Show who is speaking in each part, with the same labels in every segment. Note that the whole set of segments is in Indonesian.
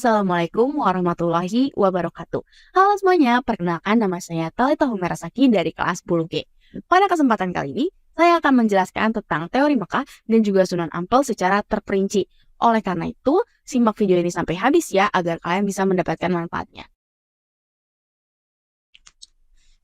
Speaker 1: Assalamualaikum warahmatullahi wabarakatuh. Halo semuanya, perkenalkan nama saya Talita Humerasaki dari kelas 10G. Pada kesempatan kali ini, saya akan menjelaskan tentang teori Mekah dan juga Sunan Ampel secara terperinci. Oleh karena itu, simak video ini sampai habis ya, agar kalian bisa mendapatkan manfaatnya.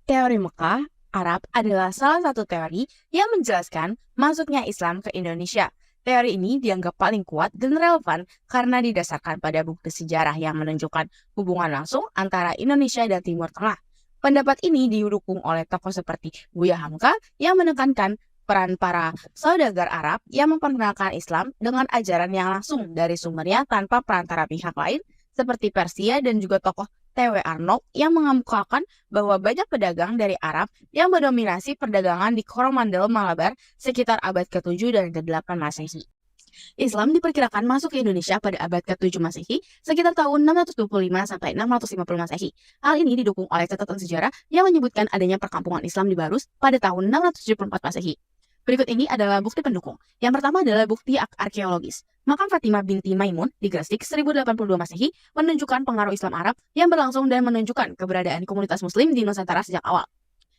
Speaker 1: Teori Mekah, Arab adalah salah satu teori yang menjelaskan masuknya Islam ke Indonesia. Teori ini dianggap paling kuat dan relevan karena didasarkan pada bukti sejarah yang menunjukkan hubungan langsung antara Indonesia dan Timur Tengah. Pendapat ini didukung oleh tokoh seperti Buya Hamka yang menekankan peran para saudagar Arab yang memperkenalkan Islam dengan ajaran yang langsung dari sumbernya tanpa perantara pihak lain seperti Persia, dan juga tokoh T.W. Arnold yang mengemukakan bahwa banyak pedagang dari Arab yang mendominasi perdagangan di Coromandel, Malabar sekitar abad ke-7 dan ke-8 Masehi. Islam diperkirakan masuk ke Indonesia pada abad ke-7 Masehi, sekitar tahun 625 sampai 650 Masehi. Hal ini didukung oleh catatan sejarah yang menyebutkan adanya perkampungan Islam di Barus pada tahun 674 Masehi. Berikut ini adalah bukti pendukung. Yang pertama adalah bukti arkeologis. Makam Fatimah binti Maimun di Gresik 1082 Masehi menunjukkan pengaruh Islam Arab yang berlangsung dan menunjukkan keberadaan komunitas Muslim di Nusantara sejak awal.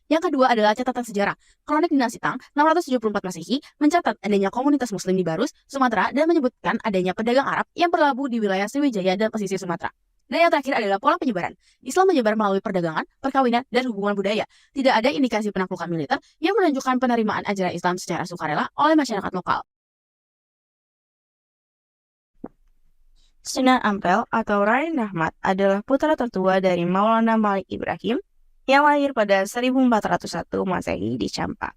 Speaker 1: Yang kedua adalah catatan sejarah. Kronik Dinasti Tang 674 Masehi mencatat adanya komunitas Muslim di Barus, Sumatera, dan menyebutkan adanya pedagang Arab yang berlabuh di wilayah Sriwijaya dan pesisir Sumatera. Dan yang terakhir adalah pola penyebaran. Islam menyebar melalui perdagangan, perkawinan, dan hubungan budaya. Tidak ada indikasi penaklukan militer yang menunjukkan penerimaan ajaran Islam secara sukarela oleh masyarakat lokal. Sunan Ampel atau Raden Ahmad adalah putra tertua dari Maulana Malik Ibrahim yang lahir pada 1401 Masehi di Campa.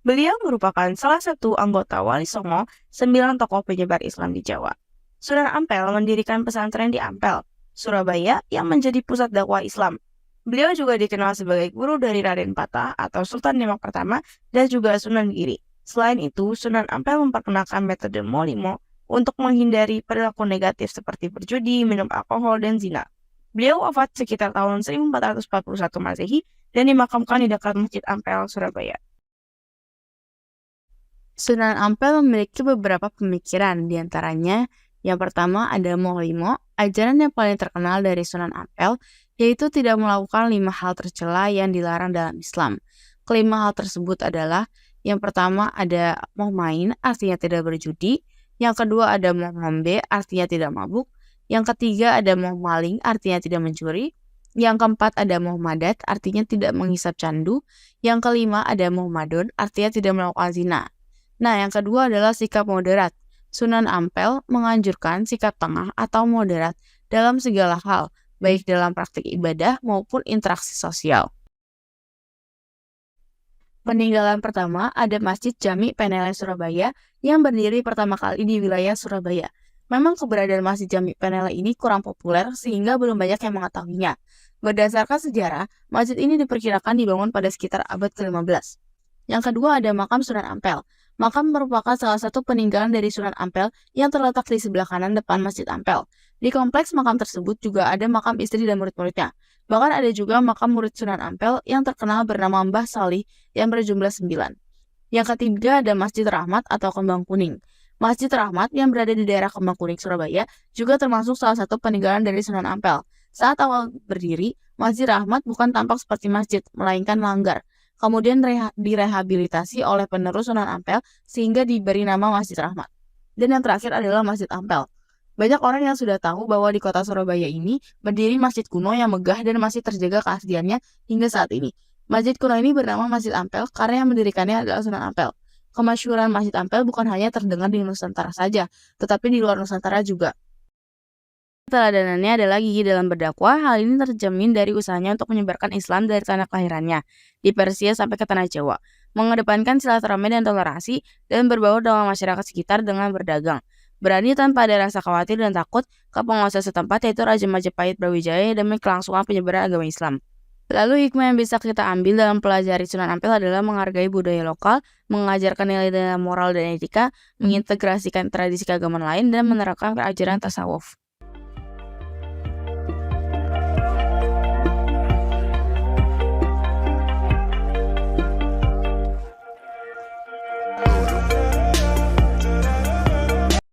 Speaker 1: Beliau merupakan salah satu anggota Wali Songo 9 tokoh penyebar Islam di Jawa. Sunan Ampel mendirikan pesantren di Ampel, Surabaya yang menjadi pusat dakwah Islam. Beliau juga dikenal sebagai guru dari Raden Patah atau Sultan Demak pertama dan juga Sunan Giri. Selain itu, Sunan Ampel memperkenalkan metode Molimo untuk menghindari perilaku negatif seperti berjudi, minum alkohol, dan zina. Beliau wafat sekitar tahun 1441 Masehi dan dimakamkan di dekat Masjid Ampel, Surabaya. Sunan Ampel memiliki beberapa pemikiran, diantaranya yang pertama ada Molimo. Ajaran yang paling terkenal dari Sunan Ampel yaitu tidak melakukan 5 hal tercela yang dilarang dalam Islam. Kelima hal tersebut adalah yang pertama ada mau main, artinya tidak berjudi. Yang kedua ada mau ngombe, artinya tidak mabuk. Yang ketiga ada mau maling, artinya tidak mencuri. Yang keempat ada mau madat, artinya tidak menghisap candu. Yang kelima ada mau madon, artinya tidak melakukan zina. Nah, yang kedua adalah sikap moderat. Sunan Ampel menganjurkan sikap tengah atau moderat dalam segala hal, baik dalam praktik ibadah maupun interaksi sosial. Peninggalan pertama ada Masjid Jami Peneleh Surabaya yang berdiri pertama kali di wilayah Surabaya. Memang keberadaan Masjid Jami Peneleh ini kurang populer sehingga belum banyak yang mengetahuinya. Berdasarkan sejarah, masjid ini diperkirakan dibangun pada sekitar abad ke-15. Yang kedua ada makam Sunan Ampel. Makam merupakan salah satu peninggalan dari Sunan Ampel yang terletak di sebelah kanan depan Masjid Ampel. Di kompleks makam tersebut juga ada makam istri dan murid-muridnya. Bahkan ada juga makam murid Sunan Ampel yang terkenal bernama Mbah Salih yang berjumlah 9. Yang ketiga ada Masjid Rahmat atau Kembang Kuning. Masjid Rahmat yang berada di daerah Kembang Kuning, Surabaya juga termasuk salah satu peninggalan dari Sunan Ampel. Saat awal berdiri, Masjid Rahmat bukan tampak seperti masjid, melainkan langgar. Kemudian direhabilitasi oleh penerus Sunan Ampel sehingga diberi nama Masjid Rahmat. Dan yang terakhir adalah Masjid Ampel. Banyak orang yang sudah tahu bahwa di kota Surabaya ini berdiri masjid kuno yang megah dan masih terjaga keasliannya hingga saat ini. Masjid kuno ini bernama Masjid Ampel karena yang mendirikannya adalah Sunan Ampel. Kemasyhuran Masjid Ampel bukan hanya terdengar di Nusantara saja, tetapi di luar Nusantara juga. Teladanannya adalah gigih dalam berdakwah. Hal ini terjamin dari usahanya untuk menyebarkan Islam dari tanah kelahirannya, di Persia sampai ke tanah Jawa, mengedepankan silaturahmi dan toleransi, dan berbaur dengan masyarakat sekitar dengan berdagang. Berani tanpa ada rasa khawatir dan takut ke penguasa setempat, yaitu Raja Majapahit Brawijaya, demi kelangsungan penyebaran agama Islam. Lalu hikmah yang bisa kita ambil dalam pelajari Sunan Ampel adalah menghargai budaya lokal, mengajarkan nilai-nilai moral dan etika, mengintegrasikan tradisi keagamaan lain, dan menerapkan ajaran tasawuf.